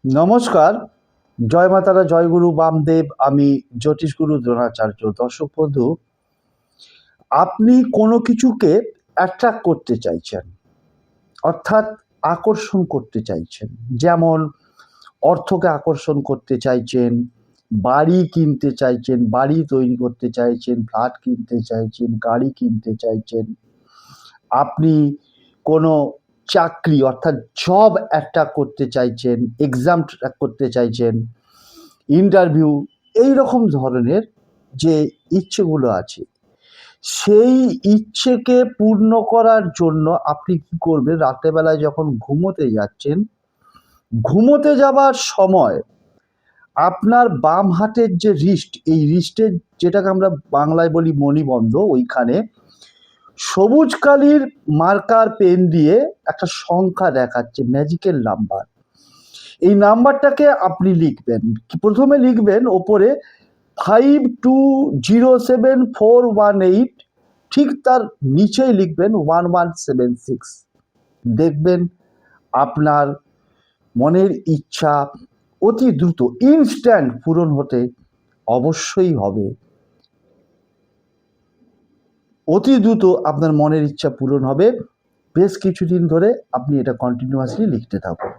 নমস্কার, জয় মাতারা, জয় গুরু বামদেব। আমি জ্যোতিষগুরু দ্রোণাচার্য। দর্শক বন্ধু, আপনি কোনো কিছুকে অ্যাট্রাক্ট করতে চাইছেন, অর্থাৎ আকর্ষণ করতে চাইছেন। যেমন অর্থকে আকর্ষণ করতে চাইছেন, বাড়ি কিনতে চাইছেন, বাড়ি তৈরি করতে চাইছেন, ফ্ল্যাট কিনতে চাইছেন, গাড়ি কিনতে চাইছেন। আপনি কোনো চাকরি অর্থাৎ জব একটা করতে চাইছেন, এক্সাম করতে চাইছেন, ইন্টারভিউ, এই রকম ধরনের যে ইচ্ছেগুলো আছে, সেই ইচ্ছেকে পূর্ণ করার জন্য আপনি কি করবেন? রাত্রেবেলায় যখন ঘুমোতে যাচ্ছেন, ঘুমোতে যাবার সময় আপনার বাম হাতের যে রিস্ট, এই রিস্টের, যেটাকে আমরা বাংলায় বলি মণিবন্ধ, ওইখানে সবুজ কালির মার্কার পেন দিয়ে একটা সংখ্যা দেখাচ্ছে, ম্যাজিক্যাল নাম্বার। এই নাম্বারটাকে আপনি লিখবেন। প্রথমে লিখবেন ওপরে 52074118, ঠিক তার নিচেই লিখবেন 1176। দেখবেন আপনার মনের ইচ্ছা অতি দ্রুত, ইনস্ট্যান্ট পূরণ হতে অবশ্যই হবে। অতি দ্রুত আপনার মনের ইচ্ছা পূরণ হবে। বেশ কিছুদিন ধরে আপনি এটা কন্টিনিউয়াসলি লিখতে থাকুন।